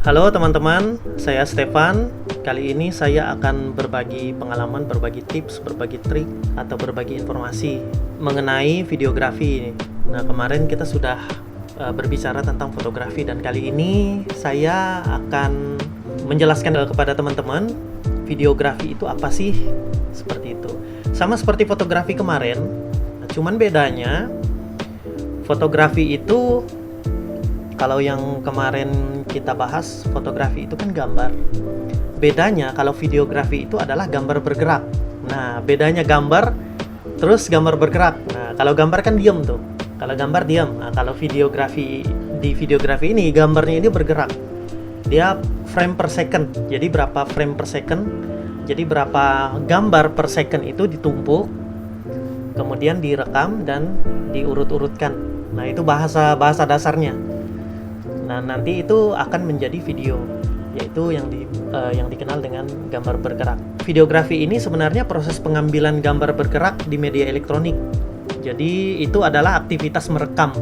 Halo teman-teman, saya Stefan. Kali ini saya akan berbagi pengalaman, berbagi tips, berbagi trik, atau berbagi informasi mengenai videografi. Nah, kemarin kita sudah berbicara tentang fotografi, dan kali ini saya akan menjelaskan kepada teman-teman videografi itu apa sih, seperti itu. Sama seperti fotografi kemarin, cuman bedanya fotografi itu, kalau yang kemarin kita bahas, fotografi itu kan gambar. Bedanya kalau videografi itu adalah gambar bergerak. Nah, bedanya gambar terus gambar bergerak. Nah, kalau gambar kan diam tuh. Kalau gambar diam. Nah, kalau videografi, di videografi ini gambarnya ini bergerak. Dia frame per second. Jadi berapa frame per second? Jadi berapa gambar per second itu ditumpuk, kemudian direkam dan diurut-urutkan. Nah, itu bahasa dasarnya. Nah, nanti itu akan menjadi video, yaitu yang dikenal dengan gambar bergerak. Videografi ini sebenarnya proses pengambilan gambar bergerak di media elektronik. Jadi itu adalah aktivitas merekam.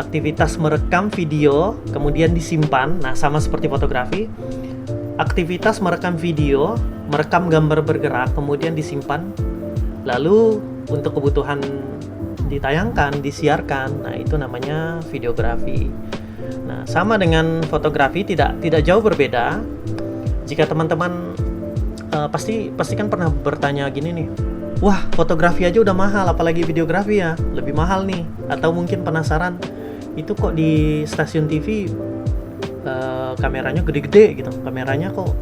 Aktivitas merekam video kemudian disimpan. Nah, sama seperti fotografi. Aktivitas merekam video, merekam gambar bergerak kemudian disimpan. Lalu untuk kebutuhan ditayangkan, disiarkan. Nah, itu namanya videografi. Nah, sama dengan fotografi, tidak jauh berbeda. Jika teman-teman pasti kan pernah bertanya gini nih, wah, fotografi aja udah mahal, apalagi videografi ya, lebih mahal nih. Atau mungkin penasaran, itu kok di stasiun TV kameranya gede-gede gitu, kameranya kok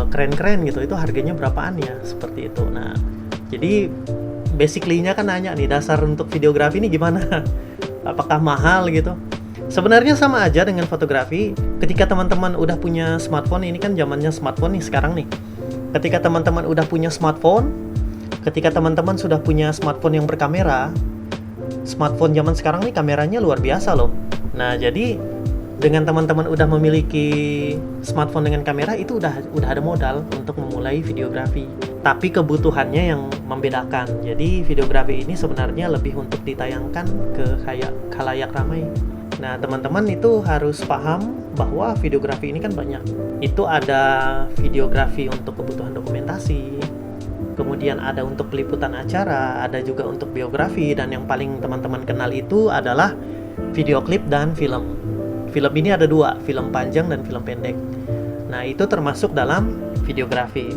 keren-keren gitu, itu harganya berapaan ya, seperti itu. Nah, jadi basically-nya kan nanya nih, dasar untuk videografi ini gimana? Apakah mahal gitu? Sebenarnya sama aja dengan fotografi. Ketika teman-teman udah punya smartphone, ini kan zamannya smartphone nih sekarang nih. Ketika teman-teman udah punya smartphone, ketika teman-teman sudah punya smartphone yang berkamera, smartphone zaman sekarang nih kameranya luar biasa loh. Nah, jadi dengan teman-teman udah memiliki smartphone dengan kamera, itu udah ada modal untuk memulai videografi. Tapi kebutuhannya yang membedakan. Jadi videografi ini sebenarnya lebih untuk ditayangkan ke khalayak ramai. Nah, teman-teman itu harus paham bahwa videografi ini kan banyak. Itu ada videografi untuk kebutuhan dokumentasi, kemudian ada untuk peliputan acara, ada juga untuk biografi, dan yang paling teman-teman kenal itu adalah video klip dan film. Film ini ada dua, film panjang dan film pendek. Nah, itu termasuk dalam videografi.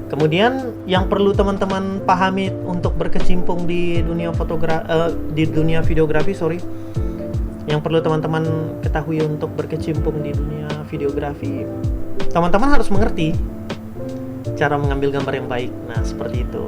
Kemudian yang perlu teman-teman pahami untuk berkecimpung di dunia videografi, yang perlu teman-teman ketahui untuk berkecimpung di dunia videografi, teman-teman harus mengerti cara mengambil gambar yang baik. Nah, seperti itu.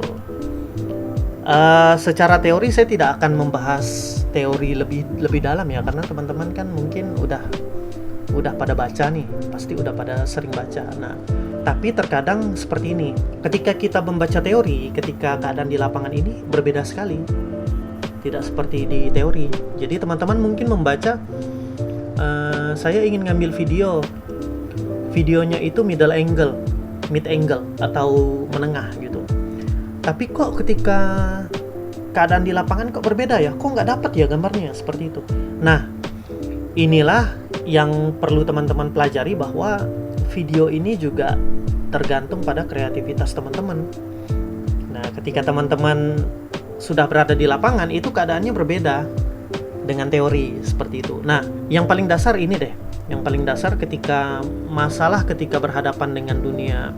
Secara teori saya tidak akan membahas teori lebih dalam ya, karena teman-teman kan mungkin udah pada baca nih, pasti udah pada sering baca. Nah, tapi terkadang seperti ini, ketika kita membaca teori, ketika keadaan di lapangan ini berbeda sekali. Tidak seperti di teori. Jadi teman-teman mungkin membaca, saya ingin ngambil videonya itu mid angle atau menengah gitu. Tapi kok ketika keadaan di lapangan kok berbeda ya? Kok nggak dapat ya gambarnya, seperti itu. Nah, inilah yang perlu teman-teman pelajari, bahwa video ini juga tergantung pada kreativitas teman-teman. Nah, ketika teman-teman sudah berada di lapangan, itu keadaannya berbeda dengan teori, seperti itu. Nah, yang paling dasar ini deh. Yang paling dasar ketika berhadapan dengan dunia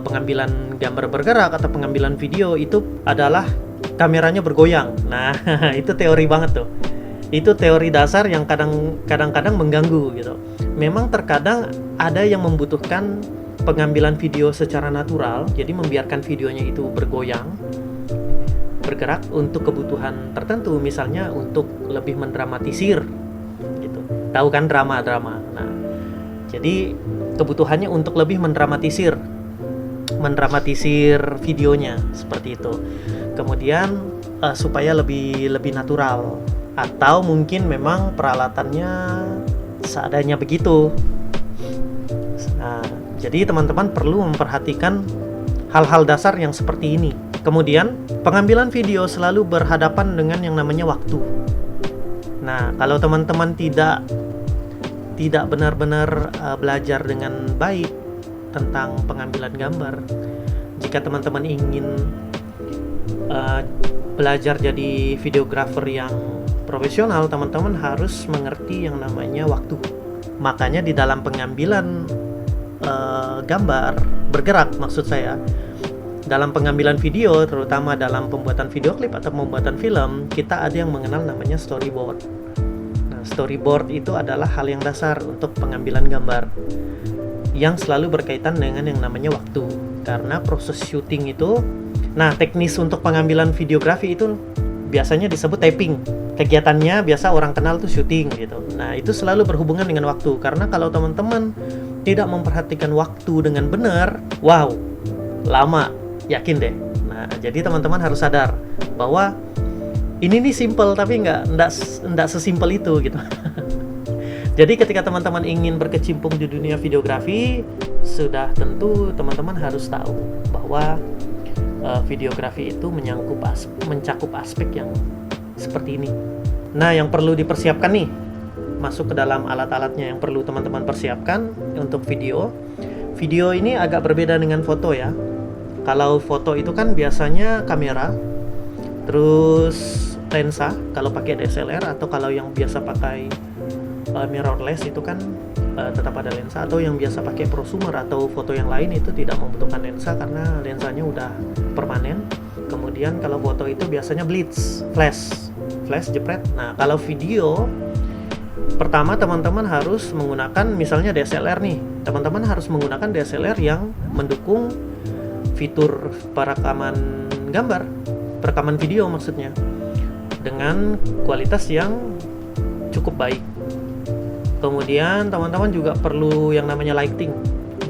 pengambilan gambar bergerak atau pengambilan video, itu adalah kameranya bergoyang. Nah, itu teori banget tuh. Itu teori dasar yang kadang-kadang mengganggu gitu. Memang terkadang ada yang membutuhkan pengambilan video secara natural, jadi membiarkan videonya itu bergoyang, bergerak untuk kebutuhan tertentu, misalnya untuk lebih mendramatisir gitu. Tahu kan drama. Nah, jadi kebutuhannya untuk lebih mendramatisir videonya, seperti itu. Kemudian supaya lebih natural, atau mungkin memang peralatannya seadanya begitu. Nah, jadi teman-teman perlu memperhatikan hal-hal dasar yang seperti ini. Kemudian, pengambilan video selalu berhadapan dengan yang namanya waktu. Nah, kalau teman-teman tidak tidak benar-benar belajar dengan baik tentang pengambilan gambar. Jika teman-teman ingin belajar jadi videografer yang profesional, teman-teman harus mengerti yang namanya waktu. Makanya di dalam pengambilan gambar bergerak, maksud saya, dalam pengambilan video, terutama dalam pembuatan video klip atau pembuatan film, kita ada yang mengenal namanya storyboard. Nah, storyboard itu adalah hal yang dasar untuk pengambilan gambar yang selalu berkaitan dengan yang namanya waktu. Karena proses syuting itu, nah teknis untuk pengambilan videografi itu biasanya disebut taping. Kegiatannya biasa orang kenal tuh syuting gitu. Nah, itu selalu berhubungan dengan waktu. Karena kalau teman-teman tidak memperhatikan waktu dengan benar, wow, lama, yakin deh. Nah, jadi teman-teman harus sadar bahwa ini nih simple, tapi nggak sesimpel itu gitu. Jadi ketika teman-teman ingin berkecimpung di dunia videografi, sudah tentu teman-teman harus tahu bahwa videografi itu mencakup aspek yang seperti ini. Nah, yang perlu dipersiapkan nih, masuk ke dalam alat-alatnya yang perlu teman-teman persiapkan untuk video. Video ini agak berbeda dengan foto ya. Kalau foto itu kan biasanya kamera, terus lensa kalau pakai DSLR, atau kalau yang biasa pakai mirrorless itu kan tetap ada lensa, atau yang biasa pakai prosumer atau foto yang lain itu tidak membutuhkan lensa karena lensanya udah permanen. Kemudian kalau foto itu biasanya blitz, flash jepret. Nah, kalau video, pertama teman-teman harus menggunakan misalnya DSLR nih. Teman-teman harus menggunakan DSLR yang mendukung fitur perekaman gambar, perekaman video maksudnya, dengan kualitas yang cukup baik. Kemudian teman-teman juga perlu yang namanya lighting.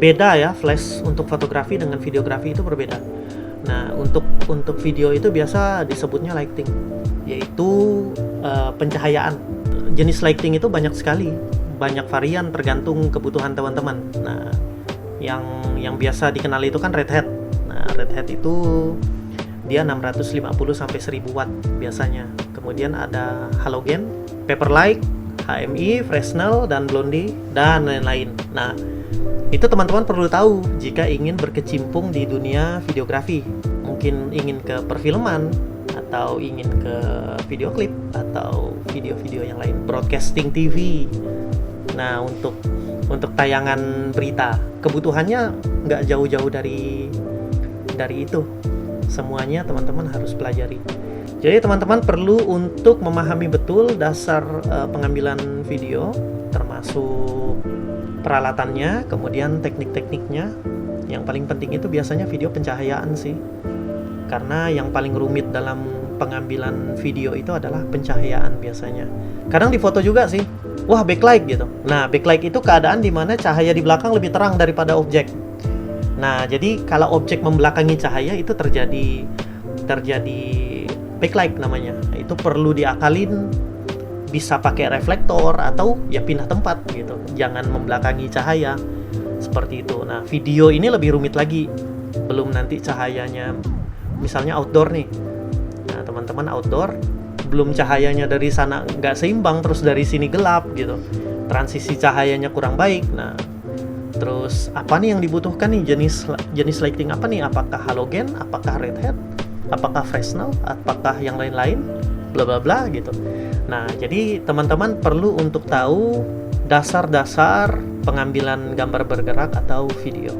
Beda ya, flash untuk fotografi dengan videografi itu berbeda. Nah, untuk video itu biasa disebutnya lighting, yaitu pencahayaan. Jenis lighting itu banyak sekali, banyak varian tergantung kebutuhan teman-teman. Nah, yang biasa dikenal itu kan red hat. Nah, red hat itu dia 650 sampai 1000 watt biasanya. Kemudian ada halogen, paperlight, HMI, Fresnel, dan Blondie, dan lain-lain. Nah, itu teman-teman perlu tahu jika ingin berkecimpung di dunia videografi. Mungkin ingin ke perfilman, atau ingin ke video klip, atau video-video yang lain, broadcasting TV. Nah, untuk tayangan berita, kebutuhannya nggak jauh-jauh dari itu. Semuanya teman-teman harus pelajari. Jadi teman-teman perlu untuk memahami betul dasar pengambilan video, termasuk peralatannya, kemudian teknik-tekniknya. Yang paling penting itu biasanya video pencahayaan sih. Karena yang paling rumit dalam pengambilan video itu adalah pencahayaan biasanya. Kadang di foto juga sih, wah backlight gitu. Nah, backlight itu keadaan di mana cahaya di belakang lebih terang daripada objek. Nah, jadi kalau objek membelakangi cahaya itu terjadi backlight namanya. Itu perlu diakalin, bisa pakai reflektor atau ya pindah tempat gitu. Jangan membelakangi cahaya seperti itu. Nah, video ini lebih rumit lagi. Belum nanti cahayanya, misalnya outdoor nih. Nah, teman-teman outdoor, belum cahayanya dari sana nggak seimbang, terus dari sini gelap gitu. Transisi cahayanya kurang baik. Nah, terus apa nih yang dibutuhkan nih, jenis lighting apa nih? Apakah halogen, apakah red hat, apakah Fresnel, apakah yang lain-lain, bla bla bla gitu. Nah, jadi teman-teman perlu untuk tahu dasar-dasar pengambilan gambar bergerak atau video.